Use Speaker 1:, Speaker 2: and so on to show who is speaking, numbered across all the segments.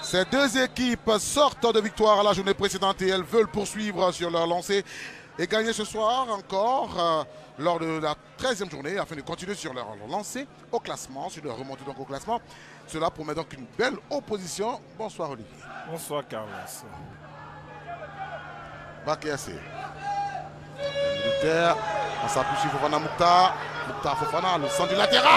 Speaker 1: Ces deux équipes sortent de victoire à la journée précédente et elles veulent poursuivre sur leur lancée et gagner ce soir encore lors de la 13e journée afin de continuer sur leur lancée au classement, sur leur remontée donc au classement. Cela promet donc une belle opposition. Bonsoir Olivier.
Speaker 2: Bonsoir Carlos.
Speaker 1: Bakéassé. Militaire, on s'appuie sur Fofana Mouktar. Mouktar Fofana, le centre du latéral.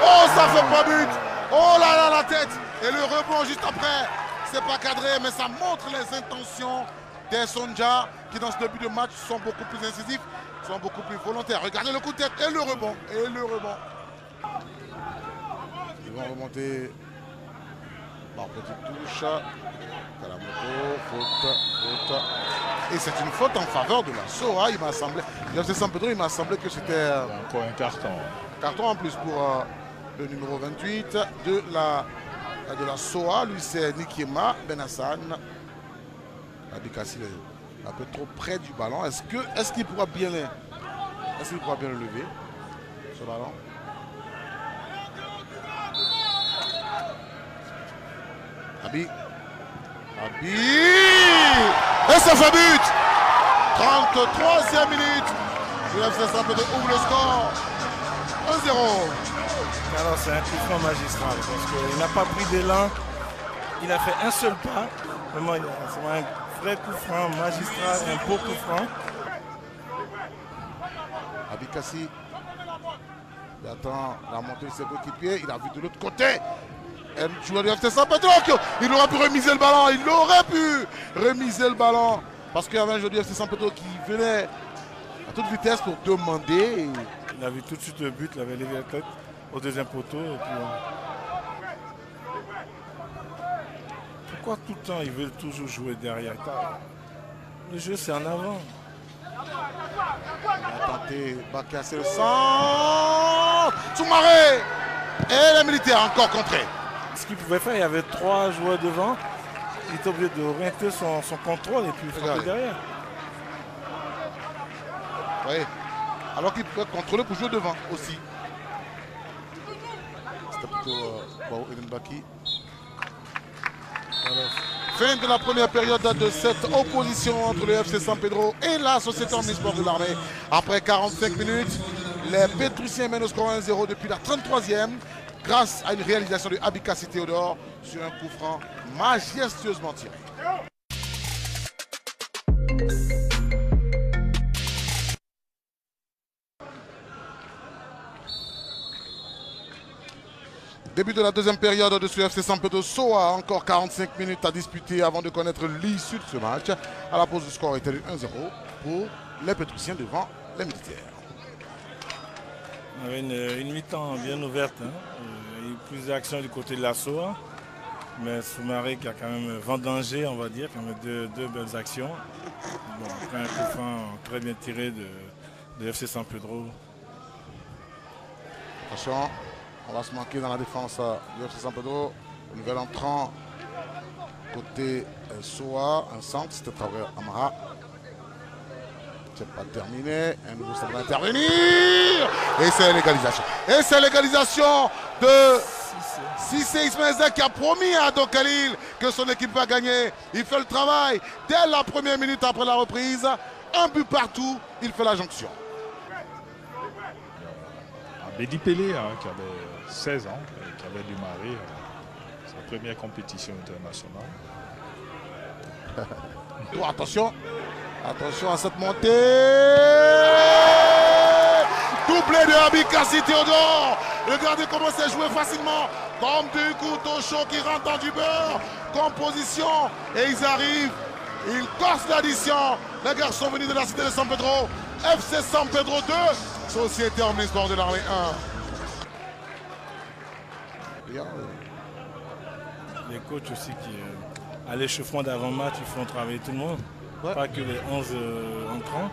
Speaker 1: Oh, ça fait pas but. Oh là là, la tête. Et le rebond juste après. C'est pas cadré, mais ça montre les intentions des Sonja qui dans ce début de match sont beaucoup plus incisifs, sont beaucoup plus volontaires. Regardez le coup de tête et le rebond. Et le rebond. Ils vont remonter par petite touche. Kalamoto, faute. Et c'est une faute en faveur de la SOA. Il m'a semblé, il m'a semblé que c'était
Speaker 2: encore un carton.
Speaker 1: Carton en plus pour le numéro 28 de la SOA. Lui c'est Nikema Benassan. Abikassi est un peu trop près du ballon. Est-ce qu'il pourra bien le lever, ce ballon? Abi. Et ça fait but. 33e minute. Le FC Saint-Pédro ouvre le score. 1-0.
Speaker 2: Alors c'est un coup franc magistral parce qu'il n'a pas pris d'élan. Il a fait un seul pas. Vraiment, c'est un vrai coup franc magistral, un beau coup franc.
Speaker 1: Abikassi. Il attend la montée de ses coéquipiers. Il a vu de l'autre côté. Un joueur du FC Saint-Pédro, il aurait pu remiser le ballon, il aurait pu remiser le ballon. Parce qu'il y avait un joueur du FC Saint-Pédro qui venait à toute vitesse pour demander.
Speaker 2: Il a vu tout de suite le but, il avait levé la tête au deuxième poteau. Et puis, pourquoi tout le temps ils veulent toujours jouer derrière? Le jeu c'est en avant.
Speaker 1: Il a tenté Bakéassé le centre. Soumaré. Et les militaires encore contrés.
Speaker 2: Ce qu'il pouvait faire, il y avait 3 joueurs devant. Il était obligé de orienter son contrôle et puis frapper derrière.
Speaker 1: Oui. Alors qu'il pouvait contrôler pour jouer devant aussi. C'était plutôt Eden Baki. Fin de la première période de cette opposition entre le FC Saint-Pédro et la Société Omnisport de l'Armée. Après 45 minutes, les Pétruciens mènent au score 1-0 depuis la 33e. Grâce à une réalisation de Abikassi Théodore sur un coup franc majestueusement tiré. Début de la deuxième période de ce FC Saint-Pédro SOA, encore 45 minutes à disputer avant de connaître l'issue de ce match. À la pause, le score était de 1-0 pour les Pétruciens devant les militaires.
Speaker 2: On avait une mi-temps bien ouverte. Il y a eu plus d'actions du côté de la SOA. Mais Soumaré qui a quand même vendangé, on va dire, quand même deux belles actions. Bon, après un coup franc très bien tiré de FC Saint-Pédro.
Speaker 1: Attention, on va se manquer dans la défense du FC Saint-Pédro. Le nouvel entrant côté SOA, un centre, c'était Traoré Amara. C'est pas terminé. Un nouveau centre va intervenir. Et c'est l'égalisation. Et c'est l'égalisation de Cissé Ismaël Zek qui a promis à Ado Khalil que son équipe va gagner. Il fait le travail dès la première minute après la reprise. Un but partout. Il fait la jonction.
Speaker 3: Bédi Pelé, qui avait 16 ans, qui avait démarré sa première compétition internationale.
Speaker 1: Oh, attention. Attention à cette montée. Doublé de Abikassi Théodore. Regardez comment c'est joué facilement. Comme du couteau chaud qui rentre dans du beurre. Composition. Et ils arrivent. Ils corsent l'addition. Les garçons venus de la cité de Saint-Pédro. FC Saint-Pédro 2. Société Omnisport de l'Armée 1.
Speaker 2: Les coachs aussi qui, à l'échauffement d'avant-match, ils font travailler tout le monde. Ouais. Pas que les 11 entrants.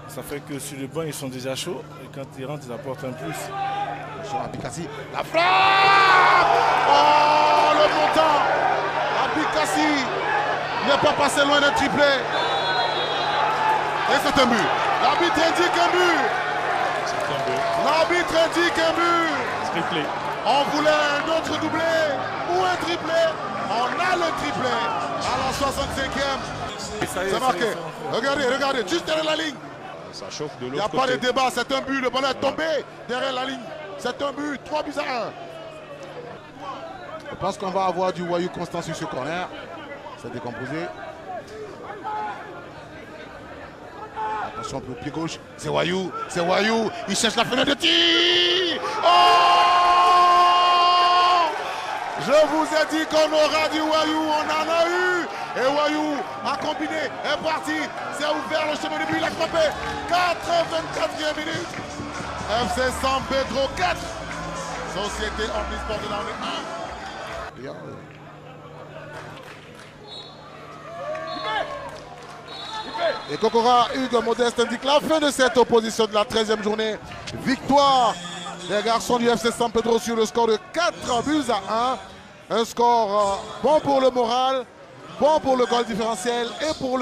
Speaker 2: Ça fait que sur le banc, ils sont déjà chauds. Et quand ils rentrent, ils apportent un plus.
Speaker 1: Sur Abikassi. La frappe. Oh, le montant. Abikassi n'est pas passé loin d'un triplé. Et c'est un but. L'arbitre indique un but. L'arbitre indique un but.
Speaker 3: Triplé.
Speaker 1: On voulait un autre doublé ou un triplé. On a le triplé à la 65e. C'est marqué. Regardez, regardez, juste derrière la ligne.
Speaker 3: Ça chauffe de
Speaker 1: Il n'y
Speaker 3: l'autre
Speaker 1: a
Speaker 3: côté.
Speaker 1: pas de débat, c'est un but. Le ballon est tombé derrière la ligne. C'est un but, 3 buts à 1. Je pense qu'on va avoir du Wayou constant sur ce corner. C'est décomposé. Attention pour le pied gauche. C'est Wayou, c'est Wayou. Il cherche la fenêtre de tir. Oh! Je vous ai dit qu'on aura du Wayou, on en a eu. Et Wayou a combiné, est parti. C'est ouvert le chemin de but, il a frappé. 84e minute. FC San Pedro 4. Société Omnisport de la 1. Et Kokora Hugues Modeste indique la fin de cette opposition de la 13e journée. Victoire des garçons du FC San Pedro sur le score de 4 buts à 1. Un score bon pour le moral, bon pour le goal différentiel et pour le